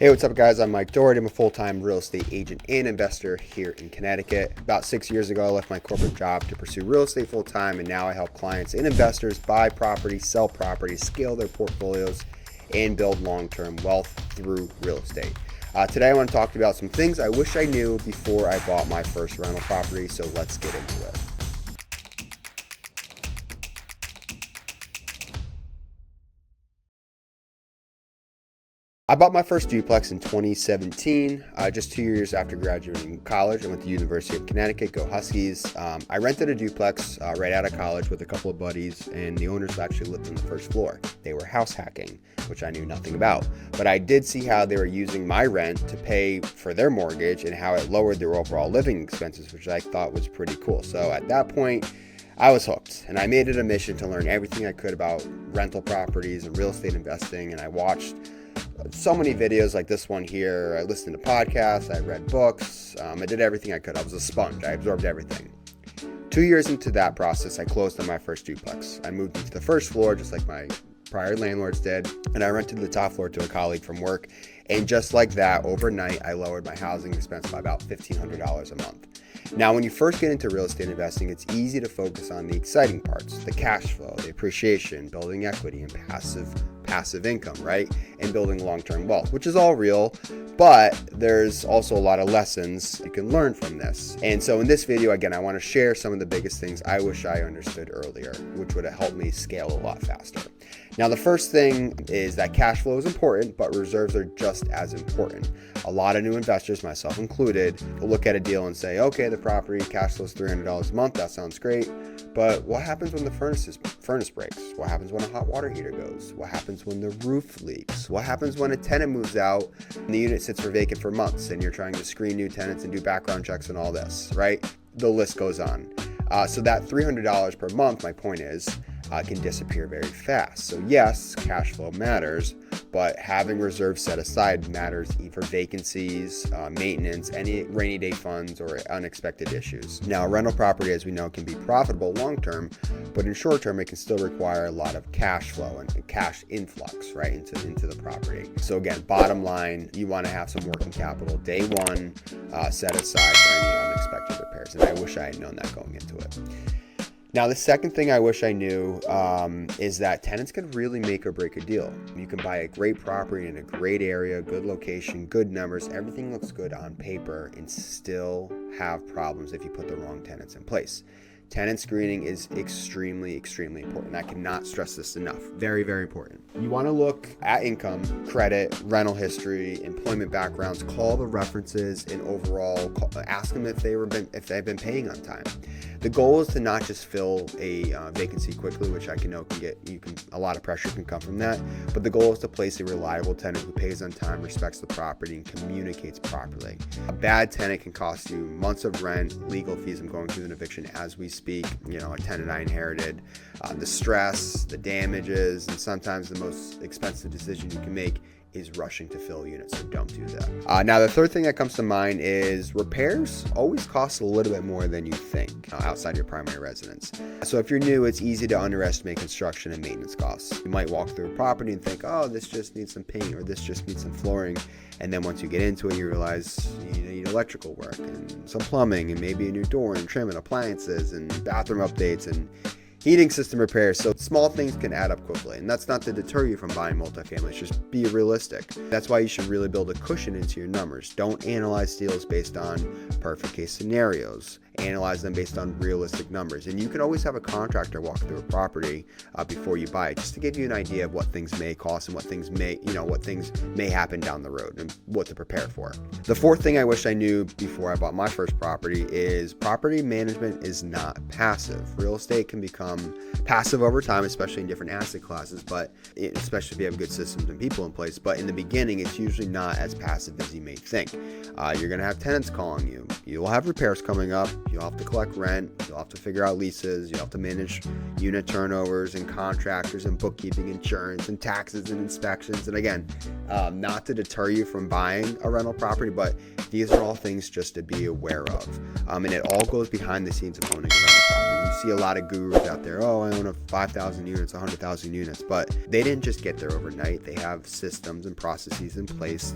Hey, what's up guys? I'm Mike Doherty. I'm a full-time real estate agent and investor here in Connecticut. About 6 years ago, I left my corporate job to pursue real estate full-time, and now I help clients and investors buy property, sell property, scale their portfolios, and build long-term wealth through real estate. Today I want to talk about some things I wish I knew before I bought my first rental property, so let's get into it. I bought my first duplex in 2017, just 2 years after graduating college. I went to the University of Connecticut, go Huskies. I rented a duplex right out of college with a couple of buddies, and the owners actually lived on the first floor. They were house hacking, which I knew nothing about. But I did see how they were using my rent to pay for their mortgage and how it lowered their overall living expenses, which I thought was pretty cool. So at that point, I was hooked, and I made it a mission to learn everything I could about rental properties and real estate investing, and I watched so many videos like this one here. I listened to podcasts, I read books, I did everything I could. I was a sponge. I absorbed everything. 2 years into that process, I closed on my first duplex. I moved into the first floor just like my prior landlords did, and I rented the top floor to a colleague from work. And just like that, overnight, I lowered my housing expense by about $1,500 a month. Now, when you first get into real estate investing, it's easy to focus on the exciting parts, the cash flow, the appreciation, building equity, and passive income, right? And building long-term wealth, which is all real, but there's also a lot of lessons you can learn from this. And so in this video, again, I want to share some of the biggest things I wish I understood earlier, which would have helped me scale a lot faster. Now, the first thing is that cash flow is important, but reserves are just as important. A lot of new investors, myself included, will look at a deal and say, okay, the property cash flow is $300 a month. That sounds great. But what happens when the furnace breaks? What happens when a hot water heater goes? What happens when the roof leaks? What happens when a tenant moves out and the unit sits vacant for months and you're trying to screen new tenants and do background checks and all this, right? The list goes on. So that $300 per month, my point is, can disappear very fast. So yes, cash flow matters, but having reserves set aside matters for vacancies, maintenance, any rainy day funds, or unexpected issues. Now, a rental property, as we know, can be profitable long-term, but in short-term, it can still require a lot of cash flow and cash influx, right, into the property. So again, bottom line, you want to have some working capital day one set aside for any unexpected repairs, and I wish I had known that going into it. Now, the second thing I wish I knew is that tenants can really make or break a deal. You can buy a great property in a great area, good location, good numbers, everything looks good on paper, and still have problems if you put the wrong tenants in place. Tenant screening is extremely, extremely important. I cannot stress this enough. Very, very important. You want to look at income, credit, rental history, employment backgrounds, call the references, and overall ask them if they've been paying on time. The goal is to not just fill a vacancy quickly, which I know a lot of pressure can come from that, but the goal is to place a reliable tenant who pays on time, respects the property, and communicates properly. A bad tenant can cost you months of rent, legal fees. I'm going through an eviction as we speak. A tenant I inherited, the stress, the damages, and sometimes the most expensive decision you can make is rushing to fill units, so don't do that. Now, the third thing that comes to mind is repairs always cost a little bit more than you think outside your primary residence. So if you're new, it's easy to underestimate construction and maintenance costs. You might walk through a property and think, oh, this just needs some paint or this just needs some flooring. And then once you get into it, you realize you need electrical work and some plumbing and maybe a new door and trim and appliances and bathroom updates and heating system repairs. So small things can add up quickly, and that's not to deter you from buying multifamily. It's just be realistic. That's why you should really build a cushion into your numbers. Don't analyze deals based on perfect case scenarios. Analyze them based on realistic numbers. And you can always have a contractor walk through a property before you buy it, just to give you an idea of what things may cost and what things may happen down the road and what to prepare for. The fourth thing I wish I knew before I bought my first property is property management is not passive. Real estate can become passive over time, especially in different asset classes, but especially if you have good systems and people in place. But in the beginning, it's usually not as passive as you may think. You're going to have tenants calling you. You'll have repairs coming up. You'll have to collect rent. You'll have to figure out leases. You'll have to manage unit turnovers and contractors and bookkeeping, insurance and taxes and inspections. And again, not to deter you from buying a rental property, but these are all things just to be aware of. And it all goes behind the scenes of owning a rental property. You see a lot of gurus out there, oh, I own a 5,000 units, 100,000 units, but they didn't just get there overnight. They have systems and processes in place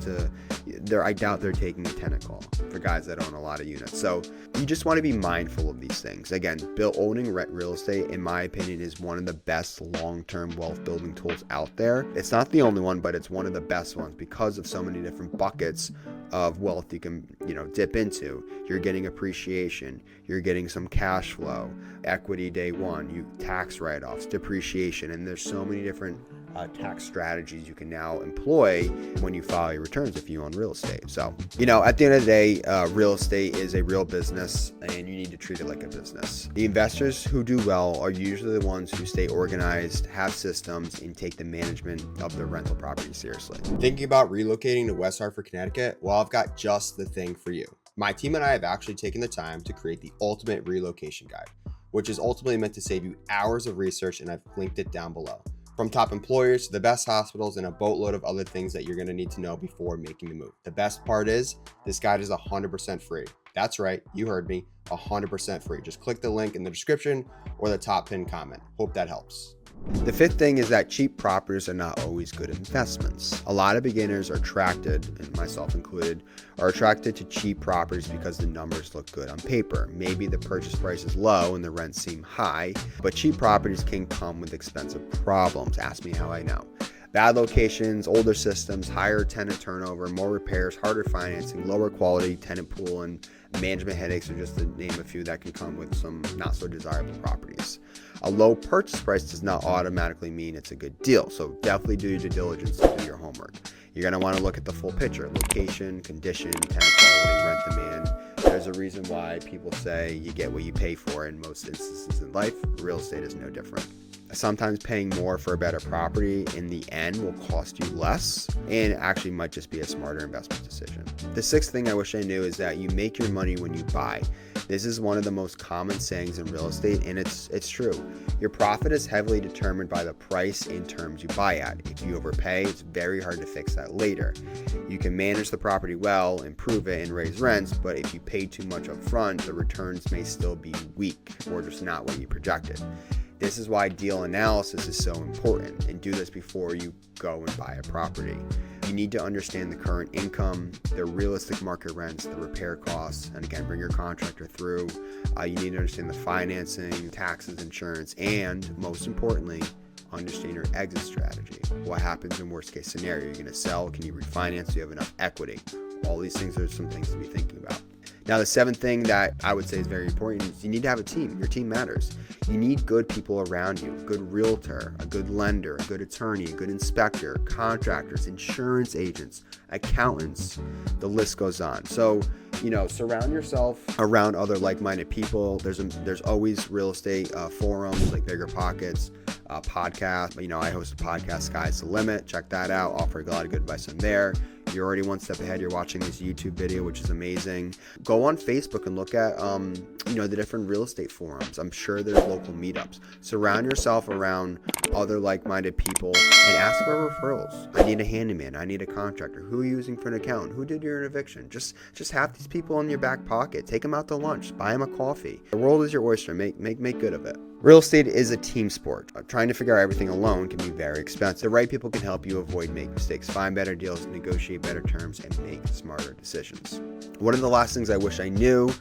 I doubt they're taking a tenant call for guys that own a lot of units. So you just want to be mindful of these things. Again, owning real estate, in my opinion, is one of the best long-term wealth building tools out there. It's not the only one, but it's one of the best ones because of so many different buckets of wealth you can, dip into. You're getting appreciation, you're getting some cash flow, equity day one, tax write-offs, depreciation, and there's so many different tax strategies you can now employ when you file your returns if you own real estate. So, at the end of the day, real estate is a real business and you need to treat it like a business. The investors who do well are usually the ones who stay organized, have systems, and take the management of their rental property seriously. Thinking about relocating to West Hartford, Connecticut? Well, I've got just the thing for you. My team and I have actually taken the time to create the ultimate relocation guide, which is ultimately meant to save you hours of research, and I've linked it down below. From top employers to the best hospitals and a boatload of other things that you're going to need to know before making the move. The best part is this guide is 100% free. That's right, you heard me, 100% free. Just click the link in the description or the top pinned comment. Hope that helps. The fifth thing is that cheap properties are not always good investments. A lot of beginners are attracted, and myself included, are attracted to cheap properties because the numbers look good on paper. Maybe the purchase price is low and the rents seem high, but cheap properties can come with expensive problems. Ask me how I know. Bad locations, older systems, higher tenant turnover, more repairs, harder financing, lower quality tenant pool, and management headaches are just to name a few that can come with some not so desirable properties. A low purchase price does not automatically mean it's a good deal, so definitely do your due diligence and do your homework. You're going to want to look at the full picture: location, condition, tenant quality, rent demand. There's a reason why people say you get what you pay for in most instances in life. Real estate is no different. Sometimes paying more for a better property in the end will cost you less and actually might just be a smarter investment decision. The sixth thing I wish I knew is that you make your money when you buy. This is one of the most common sayings in real estate, and it's true. Your profit is heavily determined by the price and terms you buy at. If you overpay, it's very hard to fix that later. You can manage the property well, improve it, and raise rents, but if you pay too much up front, the returns may still be weak or just not what you projected. This is why deal analysis is so important, and do this before you go and buy a property. You need to understand the current income, the realistic market rents, the repair costs, and again, bring your contractor through. You need to understand the financing, taxes, insurance, and most importantly, understand your exit strategy. What happens in worst case scenario? You're going to sell? Can you refinance? Do you have enough equity? All these things are some things to be thinking about. Now, the seventh thing that I would say is very important is you need to have a team. Your team matters. You need good people around you, a good realtor, a good lender, a good attorney, a good inspector, contractors, insurance agents, accountants. The list goes on. So, surround yourself around other like-minded people. There's always real estate forums like Bigger Pockets, podcast. I host a podcast, Sky's the Limit. Check that out. Offer a lot of good advice on there. You're already one step ahead. You're watching this YouTube video, which is amazing. Go on Facebook and look at, the different real estate forums. I'm sure there's local meetups. Surround yourself around other like-minded people and ask for referrals. I need a handyman. I need a contractor. Who are you using for an accountant? Who did your eviction? Just have these people in your back pocket. Take them out to lunch. Buy them a coffee. The world is your oyster. Make good of it. Real estate is a team sport. Trying to figure out everything alone can be very expensive. The right people can help you avoid making mistakes, find better deals, negotiate better terms, and make smarter decisions. One of the last things I wish I knew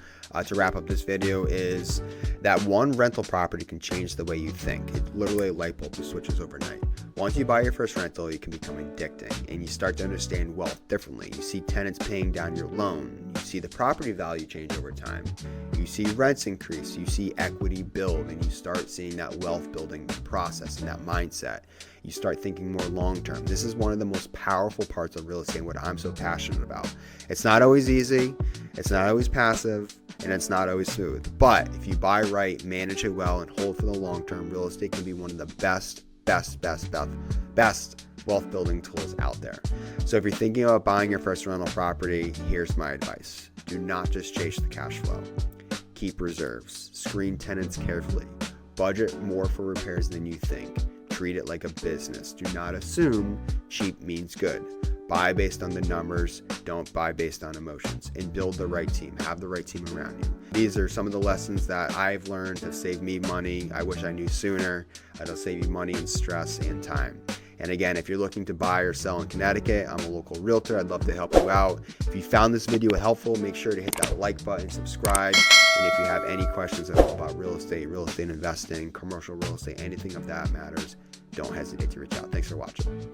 to wrap up this video is that one rental property can change the way you think. It's literally a light bulb that switches overnight. Once you buy your first rental, it can become addicting, and you start to understand wealth differently. You see tenants paying down your loan. You see the property value change over time. You see rents increase. You see equity build, and you start seeing that wealth building process and that mindset. You start thinking more long-term. This is one of the most powerful parts of real estate and what I'm so passionate about. It's not always easy. It's not always passive. And it's not always smooth. But if you buy right, manage it well, and hold for the long term, real estate can be one of the best wealth building tools out there. So if you're thinking about buying your first rental property, here's my advice. Do not just chase the cash flow. Keep reserves. Screen tenants carefully. Budget more for repairs than you think. Treat it like a business. Do not assume cheap means good. Buy based on the numbers, don't buy based on emotions, and build the right team. Have the right team around you. These are some of the lessons that I've learned have saved me money. I wish I knew sooner. It'll save you money and stress and time. And again, if you're looking to buy or sell in Connecticut, I'm a local realtor. I'd love to help you out. If you found this video helpful, make sure to hit that like button, subscribe. And if you have any questions at all about real estate investing, commercial real estate, anything of that matters, don't hesitate to reach out. Thanks for watching.